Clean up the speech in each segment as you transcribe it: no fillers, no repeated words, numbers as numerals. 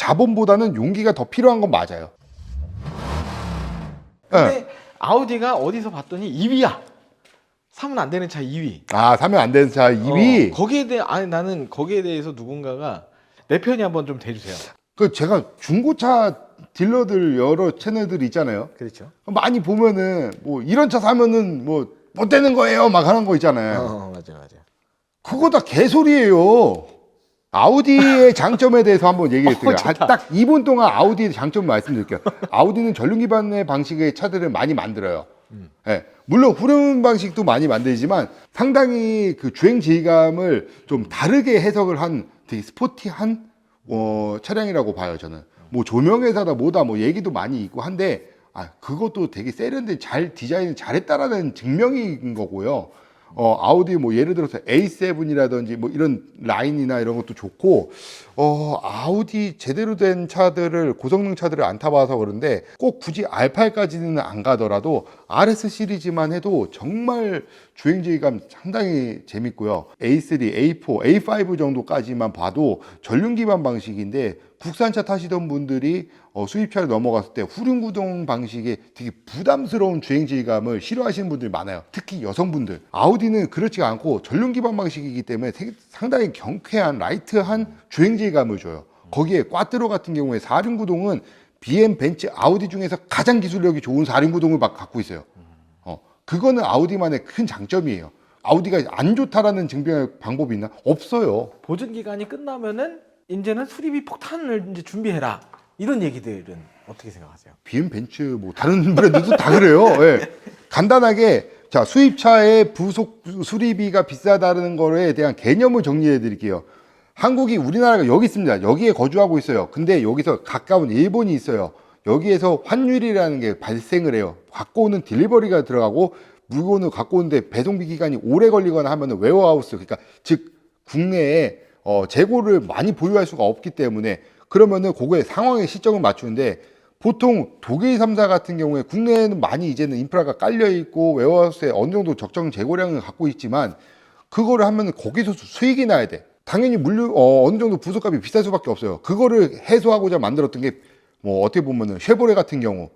자본보다는 용기가 더 필요한 건 맞아요. 근데 네. 아우디가 어디서 봤더니 2위야. 사면 안 되는 차 2위. 아, 사면 안 되는 차 2위. 거기에 대해 아니 나는 거기에 대해서 누군가가 내 편이 한번 좀 대주세요. 그 제가 중고차 딜러들 여러 채널들 있잖아요. 그렇죠. 많이 보면은 뭐 이런 차 사면은 뭐 못 되는 거예요 막 하는 거 있잖아요. 맞아. 그거 다 개소리예요. 아우디의 장점에 대해서 한번 얘기해 드릴게요. 좋다. 딱 2분 동안 아우디의 장점 말씀드릴게요. 아우디는 전륜 기반의 방식의 차들을 많이 만들어요. 예, 물론 후륜 방식도 많이 만들지만 상당히 그 주행 질감을 좀 다르게 해석을 한 되게 스포티한 차량이라고 봐요. 저는 뭐 조명회사다 뭐다 뭐 얘기도 많이 있고 한데 그것도 되게 세련된 잘 디자인을 잘했다라는 증명인 거고요. 아우디 뭐 예를 들어서 A7이라든지 뭐 이런 라인이나 이런 것도 좋고 아우디 제대로 된 차들을 고성능 차들을 안 타봐서 그런데 꼭 굳이 R8까지는 안 가더라도 RS 시리즈만 해도 정말 주행 질감 상당히 재밌고요. A3, A4, A5 정도까지만 봐도 전륜 기반 방식인데 국산차 타시던 분들이 수입차를 넘어갔을 때 후륜 구동 방식의 되게 부담스러운 주행 질감을 싫어하시는 분들이 많아요. 특히 여성분들. 아우디는 그렇지가 않고 전륜 기반 방식이기 때문에 상당히 경쾌한 라이트한 주행 질감을 줘요. 거기에 꽈트로 같은 경우에 4륜 구동은 BM, 벤츠, 아우디 중에서 가장 기술력이 좋은 4륜 구동을 갖고 있어요. 그거는 아우디만의 큰 장점이에요. 아우디가 안 좋다라는 증명의 방법이 있나? 없어요. 보증 기간이 끝나면은 이제는 수리비 폭탄을 이제 준비해라. 이런 얘기들은 어떻게 생각하세요? BM, 벤츠 뭐 다른 브랜드도 다 그래요. 예. 간단하게 자 수입차의 부속 수리비가 비싸다는 거에 대한 개념을 정리해 드릴게요. 한국이 우리나라가 여기 있습니다. 여기에 거주하고 있어요. 근데 여기서 가까운 일본이 있어요. 여기에서 환율이라는 게 발생을 해요. 갖고 오는 딜리버리가 들어가고 물건을 갖고 오는데 배송비 기간이 오래 걸리거나 하면은 웨어하우스 그러니까 즉 국내에 재고를 많이 보유할 수가 없기 때문에 그러면은 그거의 상황의 시점을 맞추는데 보통 독일 3사 같은 경우에 국내에는 많이 이제는 인프라가 깔려 있고 웨어하우스에 어느 정도 적정 재고량을 갖고 있지만 그거를 하면은 거기서 수익이 나야 돼. 당연히 물류 어느 정도 부속값이 비쌀 수밖에 없어요. 그거를 해소하고자 만들었던 게 뭐 어떻게 보면은 쉐보레 같은 경우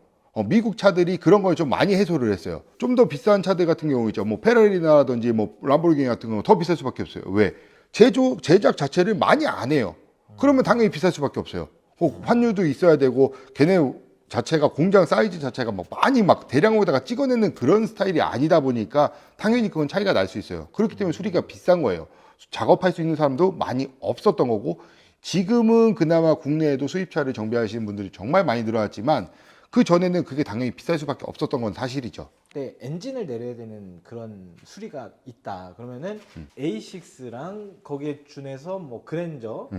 미국 차들이 그런 걸 좀 많이 해소를 했어요. 좀 더 비싼 차들 같은 경우 있죠. 뭐 페라리나라든지 뭐 람보르기니 같은 경우 더 비쌀 수밖에 없어요. 왜? 제작 자체를 많이 안 해요. 그러면 당연히 비쌀 수밖에 없어요. 환율도 있어야 되고 걔네 자체가 공장 사이즈 자체가 막 많이 막 대량으로다가 찍어내는 그런 스타일이 아니다 보니까 당연히 그건 차이가 날 수 있어요. 그렇기 때문에 수리가 비싼 거예요. 작업할 수 있는 사람도 많이 없었던 거고 지금은 그나마 국내에도 수입차를 정비하시는 분들이 정말 많이 늘어났지만 그 전에는 그게 당연히 비쌀 수밖에 없었던 건 사실이죠. 네, 엔진을 내려야 되는 그런 수리가 있다. 그러면은 A6랑 거기에 준해서 뭐 그랜저로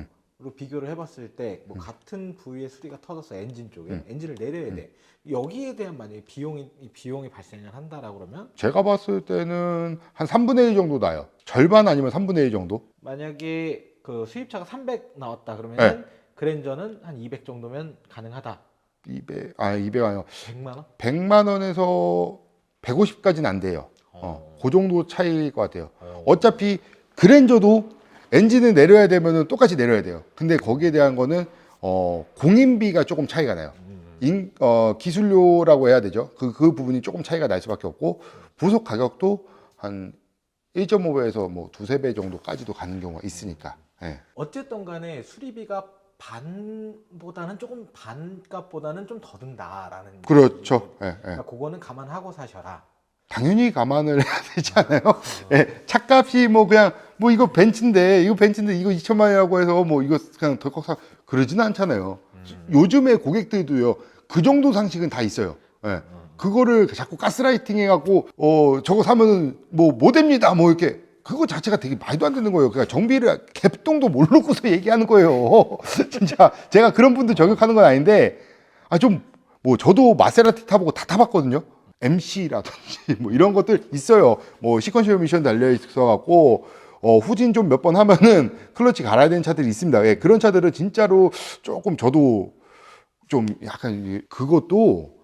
비교를 해봤을 때 뭐 같은 부위의 수리가 터져서 엔진 쪽에 엔진을 내려야 돼. 여기에 대한 만약에 비용이 발생을 한다라고 그러면 제가 봤을 때는 한 3분의 1 정도 나요. 절반 아니면 3분의 1 정도? 만약에 그 수입차가 300 나왔다 그러면 네. 그랜저는 한 200 정도면 가능하다. 200 아니요. 100만 원? 100만 원에서 150까지는 안 돼요. 그 정도 차이일 것 같아요. 어차피 그랜저도 엔진을 내려야 되면은 똑같이 내려야 돼요. 근데 거기에 대한 거는 공인비가 조금 차이가 나요. 기술료라고 해야 되죠. 그 부분이 조금 차이가 날 수밖에 없고 부속 가격도 한 1.5배에서 뭐 두세 배 정도까지도 가는 경우가 있으니까. 예. 어쨌든 간에 수리비가 반보다는 조금 반값보다는 좀 더 든다라는 그렇죠. 예, 예. 그러니까 그거는 감안하고 사셔라. 당연히 감안을 해야 되지 않아요? 예, 차값이 뭐 그냥 뭐 이거 벤츠인데 이거 2천만 원이라고 해서 뭐 이거 그냥 덜컥 사 그러지는 않잖아요. 요즘에 고객들도요 그 정도 상식은 다 있어요. 예. 그거를 자꾸 가스라이팅 해갖고 저거 사면은 뭐 못 됩니다 뭐 이렇게 그거 자체가 되게 말도 안 되는 거예요. 그러니까 정비를 개똥도 모르고서 얘기하는 거예요. 진짜 제가 그런 분들 저격하는 건 아닌데 좀 뭐 저도 마세라티 타보고 다 타봤거든요. MC라든지 뭐 이런 것들 있어요. 뭐 시퀀셜 미션 달려 있어 갖고 후진 좀 몇 번 하면은 클러치 갈아야 되는 차들이 있습니다. 예, 그런 차들은 진짜로 조금 저도 좀 약간 그것도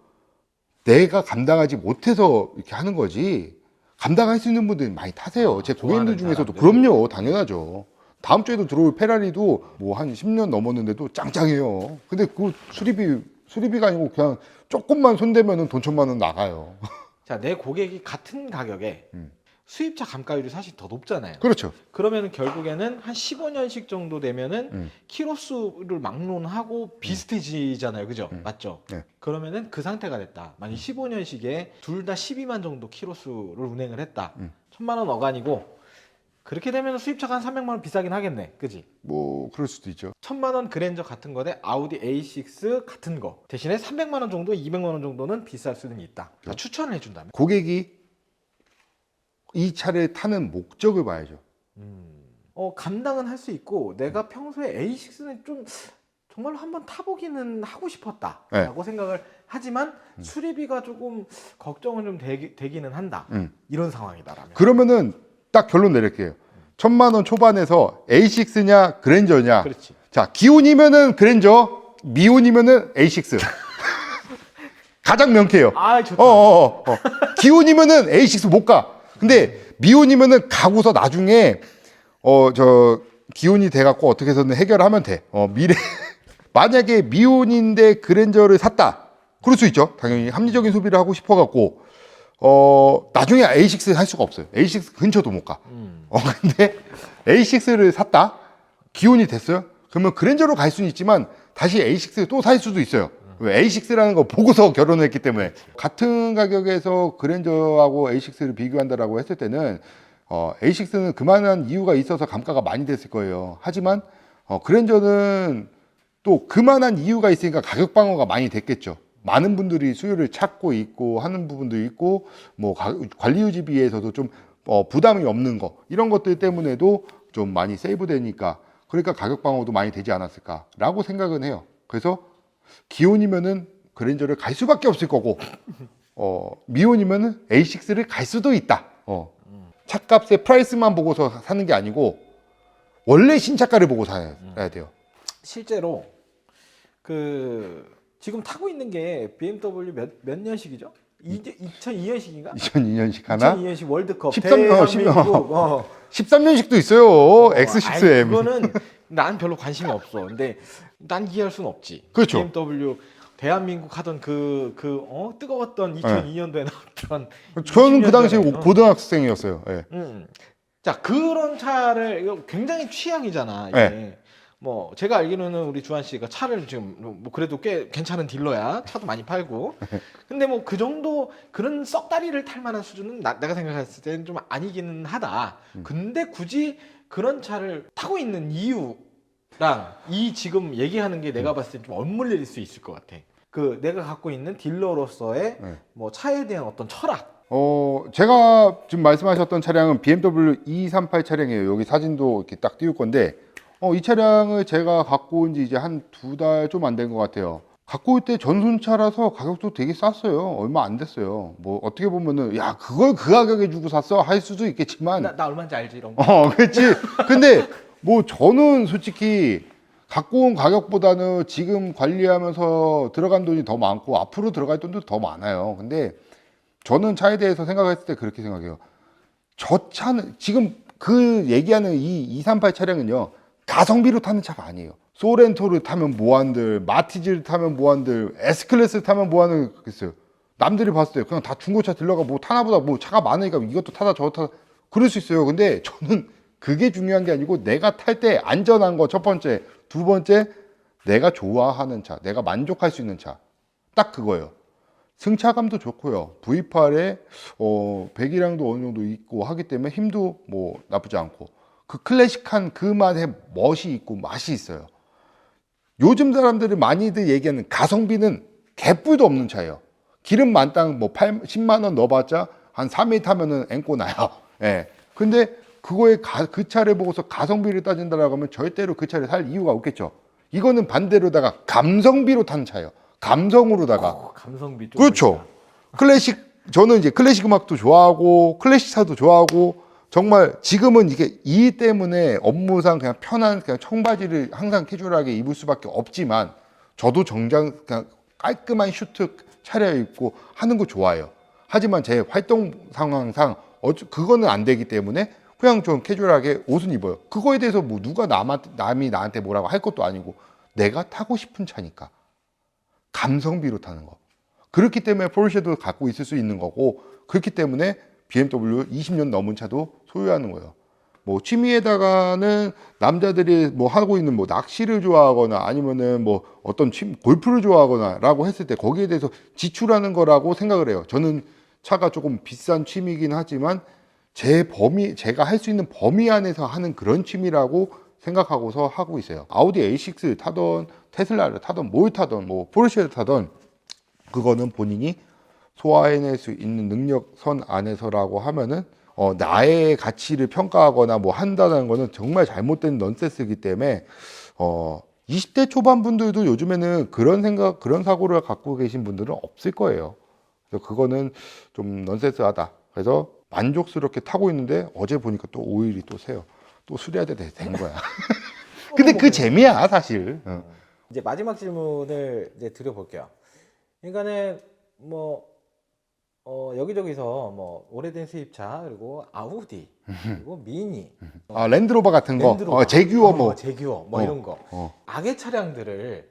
내가 감당하지 못해서 이렇게 하는 거지 감당할 수 있는 분들이 많이 타세요. 제 고객님들 중에서도. 그럼요, 당연하죠. 다음 주에도 들어올 페라리도 뭐 한 10년 넘었는데도 짱짱해요. 근데 그 수리비가 아니고 그냥 조금만 손대면은 돈 1,000만 원 나가요. 자, 내 고객이 같은 가격에 수입차 감가율이 사실 더 높잖아요. 그렇죠. 그러면은 결국에는 한 15년씩 정도 되면은 키로수를 막론하고 비슷해지잖아요. 그죠? 맞죠? 네. 그러면은 그 상태가 됐다. 만약 15년씩에 둘 다 12만 정도 키로수를 운행을 했다. 1,000만 원 어간이고 그렇게 되면 수입차가 한 300만 원 비싸긴 하겠네. 그지? 뭐 그럴 수도 있죠. 1,000만 원 그랜저 같은 거대 아우디 A6 같은 거 대신에 300만 원 정도, 200만 원 정도는 비쌀 수는 있다. 추천을 해준다면. 고객이 이 차를 타는 목적을 봐야죠. 감당은 할 수 있고 내가 평소에 A6는 좀 정말로 한번 타보기는 하고 싶었다라고 생각을 하지만 수리비가 조금 걱정은 좀 되기는 한다. 이런 상황이다라면. 그러면은 딱 결론 내릴게요. 1,000만 원 초반에서 A6냐 그랜저냐. 그렇지. 자, 기온이면은 그랜저, 미온이면은 A6. 가장 명쾌해요. 아, 좋다. 기온이면은 A6 못 가. 근데 미온이면은 가고서 나중에 저 기온이 돼갖고 어떻게 해서든 해결하면 돼. 미래 만약에 미온인데 그랜저를 샀다. 그럴 수 있죠. 당연히 합리적인 소비를 하고 싶어갖고 나중에 A6 할 수가 없어요. A6 근처도 못 가. 근데 A6를 샀다. 기온이 됐어요. 그러면 그랜저로 갈 수는 있지만 다시 A6 또 살 수도 있어요. A6라는 거 보고서 결혼했기 때문에. 같은 가격에서 그랜저하고 A6를 비교한다라고 했을 때는 A6는 그만한 이유가 있어서 감가가 많이 됐을 거예요. 하지만 그랜저는 또 그만한 이유가 있으니까 가격 방어가 많이 됐겠죠. 많은 분들이 수요를 찾고 있고 하는 부분도 있고 뭐 관리 유지비에서도 좀 부담이 없는 거 이런 것들 때문에도 좀 많이 세이브 되니까 그러니까 가격 방어도 많이 되지 않았을까라고 생각은 해요. 그래서 기온이면은 그랜저를 갈 수밖에 없을 거고 미온이면은 A6를 갈 수도 있다. 차값의 프라이스만 보고서 사는 게 아니고 원래 신차가를 보고 사야 돼요. 실제로 지금 타고 있는 게 BMW 몇 년식이죠? 2002년식인가? 2002년식 하나? 2002년식 월드컵 13년식도 있어요. X6M. 그거는 난 별로 관심이 없어. 근데 난 이해할 수는 없지. 그렇죠. BMW 대한민국 하던 뜨거웠던 2002년도에 나왔던. 저는 그 당시에 20년 전에. 고등학생이었어요. 네. 자, 그런 차를 이거 굉장히 취향이잖아. 이게. 네. 뭐 제가 알기로는 우리 주한 씨가 차를 지금 뭐 그래도 꽤 괜찮은 딜러야. 차도 많이 팔고. 근데 뭐 그 정도 그런 썩다리를 탈 만한 수준은 내가 생각했을 때는 좀 아니기는 하다. 근데 굳이 그런 차를 타고 있는 이유랑 이 지금 얘기하는 게 내가 봤을 때 좀 엇물릴 수 있을 것 같아. 내가 갖고 있는 딜러로서의 뭐 차에 대한 어떤 철학. 제가 지금 말씀하셨던 차량은 BMW 238 차량이에요. 여기 사진도 이렇게 딱 띄울 건데 이 차량을 제가 갖고 온 지 이제 한 2달 좀 안 된 것 같아요. 갖고 올 때 전순차라서 가격도 되게 쌌어요. 얼마 안 됐어요. 뭐 어떻게 보면은 야 그걸 그 가격에 주고 샀어 할 수도 있겠지만 나 얼마인지 알지 이런 거. 그렇지. 근데 뭐 저는 솔직히 갖고 온 가격보다는 지금 관리하면서 들어간 돈이 더 많고 앞으로 들어갈 돈도 더 많아요. 근데 저는 차에 대해서 생각했을 때 그렇게 생각해요. 저 차는 지금 그 얘기하는 이 238 차량은요 가성비로 타는 차가 아니에요. 소렌토를 타면 뭐한들, 마티즈를 타면 뭐한들, S클래스를 타면 뭐하는 그랬어요. 남들이 봤을 때 그냥 다 중고차 딜러가 뭐 타나보다 뭐 차가 많으니까 이것도 타다 저것도 타다 그럴 수 있어요. 근데 저는 그게 중요한 게 아니고 내가 탈 때 안전한 거 첫 번째, 두 번째 내가 좋아하는 차, 내가 만족할 수 있는 차 딱 그거예요. 승차감도 좋고요. V8에 배기량도 어느 정도 있고 하기 때문에 힘도 뭐 나쁘지 않고 그 클래식한 그 맛의 멋이 있고 맛이 있어요. 요즘 사람들이 많이들 얘기하는 가성비는 개뿔도 없는 차예요. 기름 만땅 뭐 10만 원 넣어봤자 한 3일 타면은 앵꼬 나요. 예. 근데 그 차를 보고서 가성비를 따진다라고 하면 절대로 그 차를 살 이유가 없겠죠. 이거는 반대로다가 감성비로 타는 차예요. 감성으로다가. 감성비 좀. 그렇죠. 저는 이제 클래식 음악도 좋아하고 클래식 차도 좋아하고 정말 지금은 이게 이 때문에 업무상 그냥 편한 그냥 청바지를 항상 캐주얼하게 입을 수밖에 없지만 저도 정장 그냥 깔끔한 슈트 차려입고 하는 거 좋아해요. 하지만 제 활동 상황상 그거는 안 되기 때문에 그냥 좀 캐주얼하게 옷은 입어요. 그거에 대해서 뭐 누가 남이 나한테 뭐라고 할 것도 아니고 내가 타고 싶은 차니까. 감성비로 타는 거. 그렇기 때문에 포르쉐도 갖고 있을 수 있는 거고, 그렇기 때문에 BMW 20년 넘은 차도 소유하는 거예요. 뭐 취미에다가는 남자들이 뭐 하고 있는 뭐 낚시를 좋아하거나 아니면은 뭐 어떤 골프를 좋아하거나라고 했을 때 거기에 대해서 지출하는 거라고 생각을 해요. 저는 차가 조금 비싼 취미이긴 하지만 제가 할 수 있는 범위 안에서 하는 그런 취미라고 생각하고서 하고 있어요. 아우디 A6 타던 테슬라를 타던 뭘 타던 뭐 포르쉐를 타던 그거는 본인이 소화해낼 수 있는 능력선 안에서라고 하면은 나의 가치를 평가하거나 뭐 한다는 거는 정말 잘못된 넌센스이기 때문에 20대 초반 분들도 요즘에는 그런 생각, 그런 사고를 갖고 계신 분들은 없을 거예요. 그래서 그거는 좀 넌센스하다. 그래서 만족스럽게 타고 있는데 어제 보니까 또 오일이 또 새요. 또 수리해야 된 거야. 근데 그 재미야 사실. 이제 마지막 질문을 이제 드려볼게요. 그러니까는 뭐 여기저기서 뭐 오래된 수입차 그리고 아우디 그리고 미니 랜드로버 같은 거, 랜드로버, 제규어 뭐. 제규어 뭐 이런 거 악의 차량들을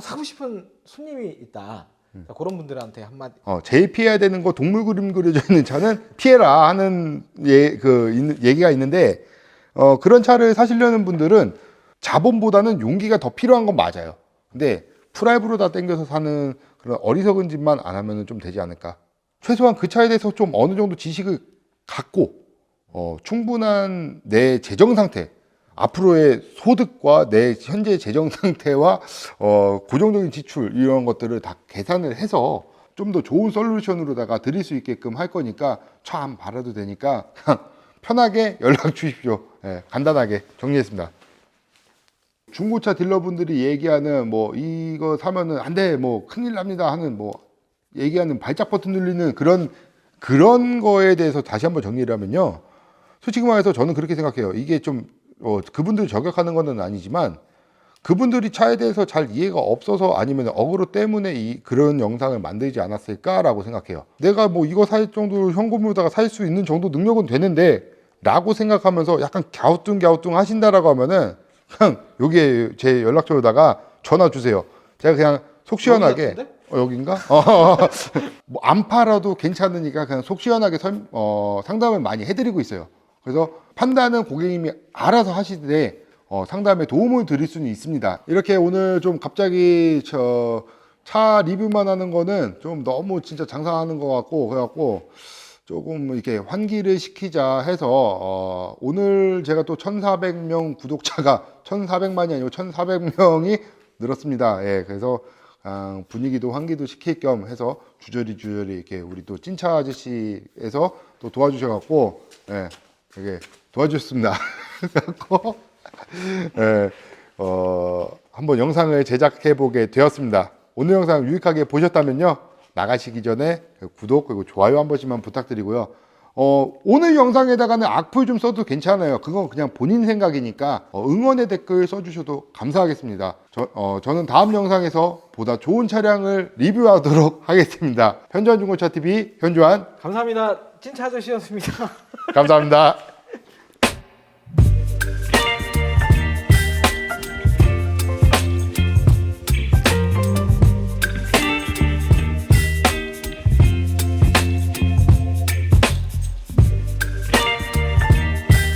사고 싶은 손님이 있다. 자, 그런 분들한테 한마디. 제일 피해야 되는 거 동물 그림 그려져 있는 차는 피해라 하는 얘기가 있는데 그런 차를 사시려는 분들은 자본보다는 용기가 더 필요한 건 맞아요. 근데 프라이브로 다 땡겨서 사는 그런 어리석은 짓만 안 하면 좀 되지 않을까. 최소한 그 차에 대해서 좀 어느 정도 지식을 갖고 충분한 내 재정 상태, 앞으로의 소득과 내 현재 재정 상태와 고정적인 지출 이런 것들을 다 계산을 해서 좀 더 좋은 솔루션으로다가 드릴 수 있게끔 할 거니까 차 안 팔아도 되니까 그냥 편하게 연락 주십시오. 간단하게 정리했습니다. 중고차 딜러분들이 얘기하는 뭐 이거 사면은 안 돼, 뭐 큰일 납니다 하는 뭐 얘기하는 발작 버튼 눌리는 그런 거에 대해서 다시 한번 정리를 하면요. 솔직히 말해서 저는 그렇게 생각해요. 이게 좀 그분들 저격하는 건 아니지만 그분들이 차에 대해서 잘 이해가 없어서 아니면 어그로 때문에 그런 영상을 만들지 않았을까라고 생각해요. 내가 뭐 이거 살 정도로 현금으로다가 살 수 있는 정도 능력은 되는데 라고 생각하면서 약간 갸우뚱 하신다라고 하면은 그냥 여기에 제 연락처로다가 전화 주세요. 제가 그냥 속 시원하게 여긴가? 뭐 안 팔아도 괜찮으니까 그냥 속 시원하게 상담을 많이 해드리고 있어요. 그래서 판단은 고객님이 알아서 하시되 상담에 도움을 드릴 수는 있습니다. 이렇게 오늘 좀 갑자기 차 리뷰만 하는 거는 좀 너무 진짜 장사하는 것 같고 그래갖고 조금 이렇게 환기를 시키자 해서 오늘 제가 또 1,400명 구독자가 1,400만이 아니고 1,400명이 늘었습니다. 예, 그래서 분위기도 환기도 시킬 겸 해서 주저리 이렇게 우리 또 찐차 아저씨에서 또 도와주셔갖고 예, 되게 도와주셨습니다. 그래갖고 예, 한번 영상을 제작해 보게 되었습니다. 오늘 영상 유익하게 보셨다면요 나가시기 전에 구독 그리고 좋아요 한 번씩만 부탁드리고요. 오늘 영상에다가는 악플 좀 써도 괜찮아요. 그건 그냥 본인 생각이니까 응원의 댓글 써주셔도 감사하겠습니다. 저는 다음 영상에서 보다 좋은 차량을 리뷰하도록 하겠습니다. 현주한 중고차 TV 현주한 감사합니다. 찐차 아저씨였습니다. 감사합니다.